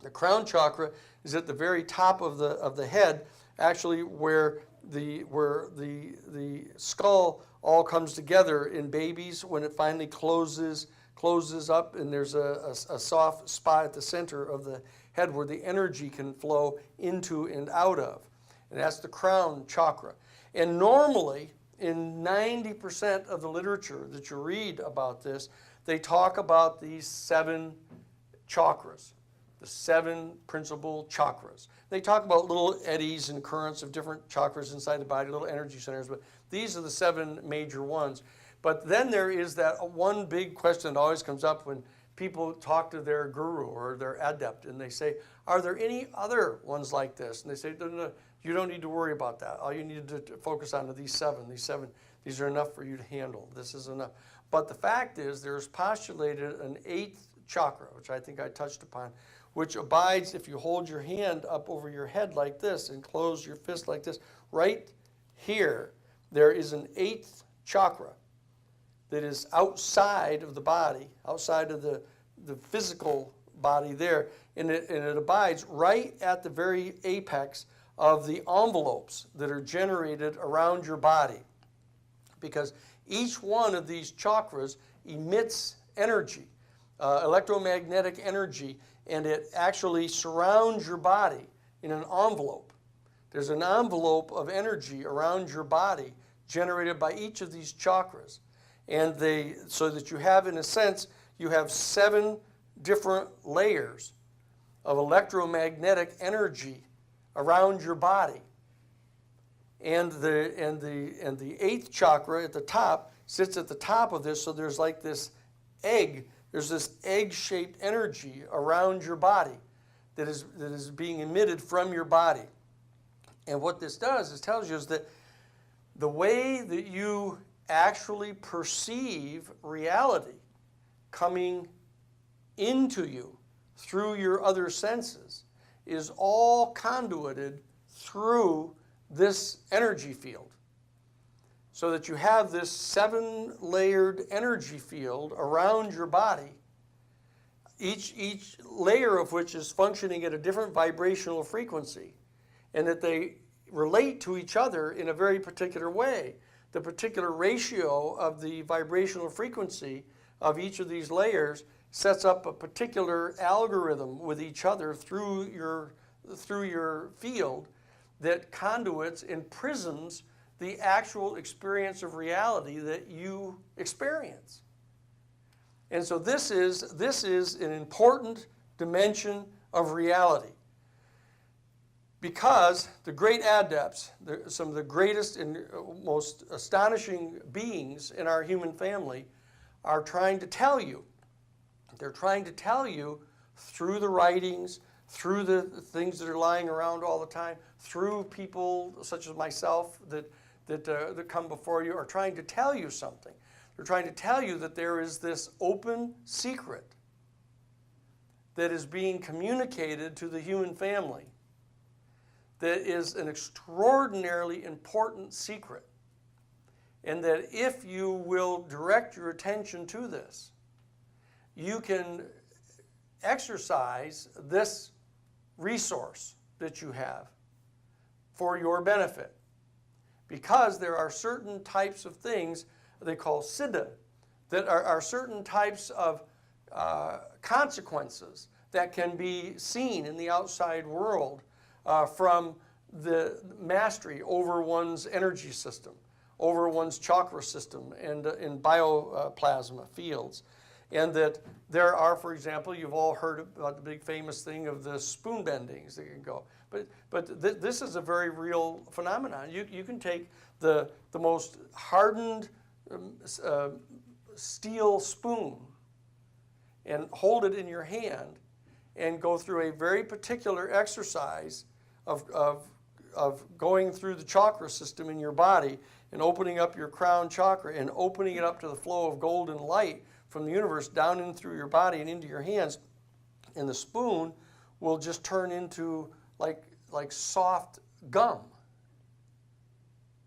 The crown chakra is at the very top of the head, actually where the skull all comes together in babies when it finally closes up, and there's a soft spot at the center of the head where the energy can flow into and out of. And that's the crown chakra. And normally, in 90% of the literature that you read about this, they talk about these 7 chakras, the 7 principal chakras. They talk about little eddies and currents of different chakras inside the body, little energy centers, but these are the 7 major ones. But then there is that one big question that always comes up when people talk to their guru or their adept, and they say, are there any other ones like this? And they say, no, you don't need to worry about that. All you need to focus on are these 7. These are enough for you to handle. This is enough. But the fact is, there's postulated an 8th chakra, which I think I touched upon, which abides if you hold your hand up over your head like this and close your fist like this. Right here, there is an 8th chakra that is outside of the body, outside of the physical body there, and it abides right at the very apex of the envelopes that are generated around your body. Because each one of these chakras emits energy, electromagnetic energy, and it actually surrounds your body in an envelope. There's an envelope of energy around your body generated by each of these chakras. And so that you have, in a sense, you have 7 different layers of electromagnetic energy around your body. And the 8th chakra at the top sits at the top of this, so there's like this egg. There's this egg-shaped energy around your body that is being emitted from your body. And what this does is tells you is that the way that you actually perceive reality coming into you through your other senses is all conduited through this energy field. So that you have this 7-layered energy field around your body, each layer of which is functioning at a different vibrational frequency, and that they relate to each other in a very particular way. The particular ratio of the vibrational frequency of each of these layers sets up a particular algorithm with each other through your field that conduits and prisms the actual experience of reality that you experience. And so this is an important dimension of reality. Because the great adepts, some of the greatest and most astonishing beings in our human family, are trying to tell you. They're trying to tell you through the writings, through the things that are lying around all the time, through people such as myself that come before you, are trying to tell you something. They're trying to tell you that there is this open secret that is being communicated to the human family that is an extraordinarily important secret, and that if you will direct your attention to this, you can exercise this resource that you have for your benefit. Because there are certain types of things they call siddha, that are certain types of consequences that can be seen in the outside world from the mastery over one's energy system, over one's chakra system, and in bioplasma fields. And that there are, for example, you've all heard about the big famous thing of the spoon bendings that can go. But this is a very real phenomenon. You can take the most hardened steel spoon and hold it in your hand and go through a very particular exercise of going through the chakra system in your body and opening up your crown chakra and opening it up to the flow of golden light from the universe down in through your body and into your hands, and the spoon will just turn into like soft gum.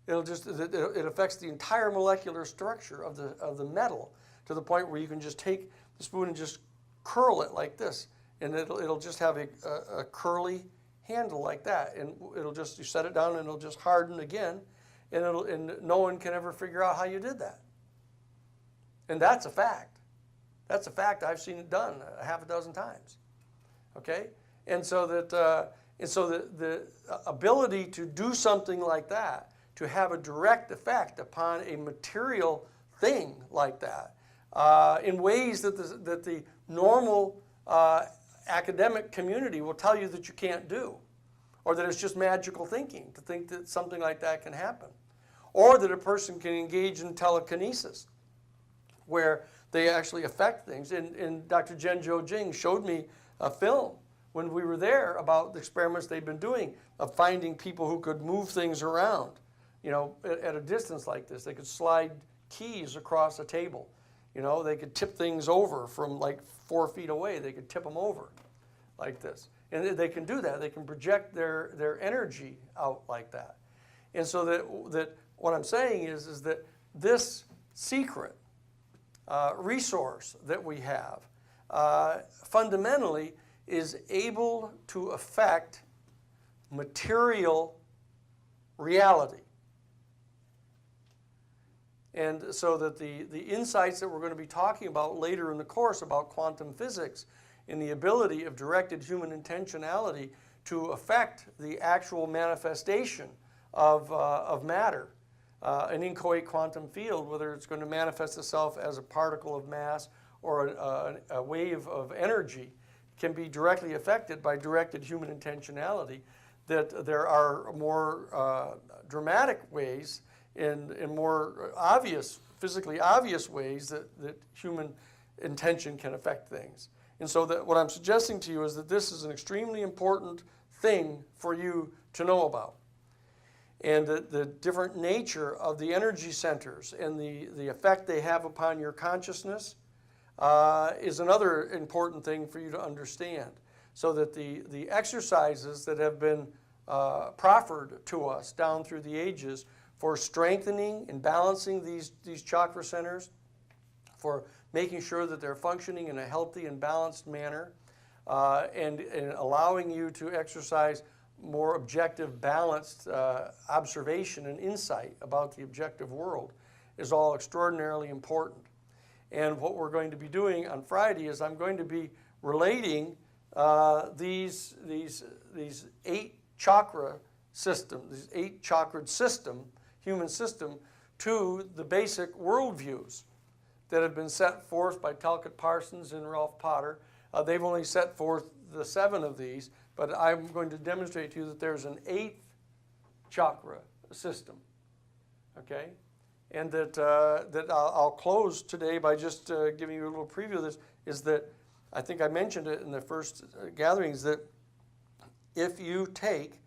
It affects the entire molecular structure of the metal, to the point where you can just take the spoon and just curl it like this, and it'll just have a curly handle like that, and you set it down and it'll just harden again, and no one can ever figure out how you did that. And that's a fact. That's a fact. I've seen it done a half a dozen times. Okay, and so the ability to do something like that, to have a direct effect upon a material thing like that, in ways that the normal academic community will tell you that you can't do, or that it's just magical thinking to think that something like that can happen, or that a person can engage in telekinesis, where they actually affect things. And Dr. Zhenzhou Jing showed me a film when we were there about the experiments they've been doing of finding people who could move things around, at a distance like this. They could slide keys across a table. They could tip things over from like 4 feet away. They could tip them over like this. And they can do that. They can project their energy out like that. And so that what I'm saying is that this secret resource that we have fundamentally is able to affect material reality. And so that the insights that we're going to be talking about later in the course about quantum physics and the ability of directed human intentionality to affect the actual manifestation of matter, an inchoate quantum field, whether it's going to manifest itself as a particle of mass or a wave of energy, can be directly affected by directed human intentionality. That there are more dramatic ways and more obvious, physically obvious ways that human intention can affect things. And so that what I'm suggesting to you is that this is an extremely important thing for you to know about. And the different nature of the energy centers and the effect they have upon your consciousness is another important thing for you to understand. So that the exercises that have been proffered to us down through the ages for strengthening and balancing these chakra centers, for making sure that they're functioning in a healthy and balanced manner, and allowing you to exercise more objective, balanced observation and insight about the objective world, is all extraordinarily important. And what we're going to be doing on Friday is I'm going to be relating these 8 chakra system, these 8 chakra system, human system, to the basic worldviews that have been set forth by Talcott Parsons and Ralph Potter. They've only set forth the 7 of these, but I'm going to demonstrate to you that there's an 8th chakra system, okay? And that I'll close today by just giving you a little preview of this, is that I think I mentioned it in the first gatherings, that if you take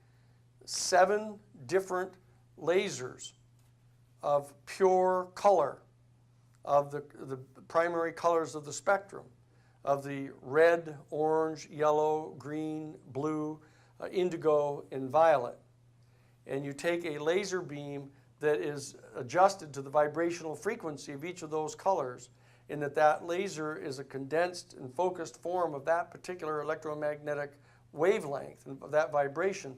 7 different lasers of pure color, of the primary colors of the spectrum, of the red, orange, yellow, green, blue, indigo, and violet, and you take a laser beam that is adjusted to the vibrational frequency of each of those colors, in that laser is a condensed and focused form of that particular electromagnetic wavelength and of that vibration,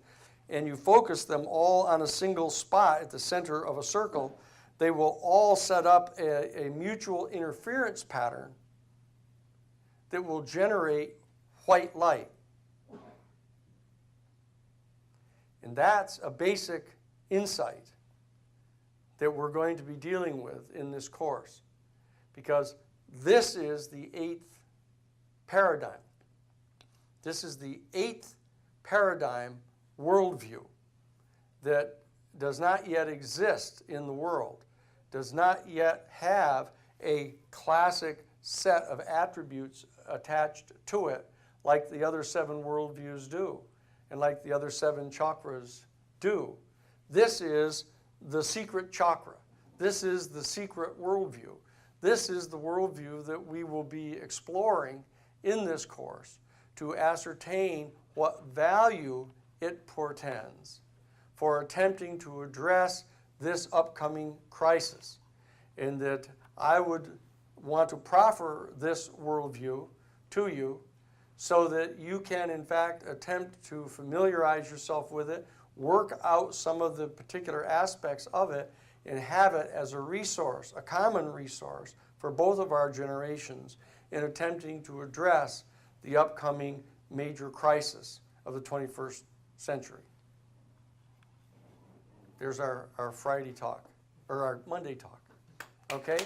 and you focus them all on a single spot at the center of a circle, they will all set up a mutual interference pattern that will generate white light. And that's a basic insight that we're going to be dealing with in this course, because this is the 8th paradigm. This is the 8th paradigm worldview that does not yet exist in the world, does not yet have a classic set of attributes attached to it like the other 7 worldviews do, and like the other 7 chakras do. This is the secret chakra. This is the secret worldview. This is the worldview that we will be exploring in this course to ascertain what value it portends for attempting to address this upcoming crisis. And that I would want to proffer this worldview to you so that you can in fact attempt to familiarize yourself with it, work out some of the particular aspects of it, and have it as a resource, a common resource for both of our generations in attempting to address the upcoming major crisis of the 21st century. There's our Friday talk, or our Monday talk, okay?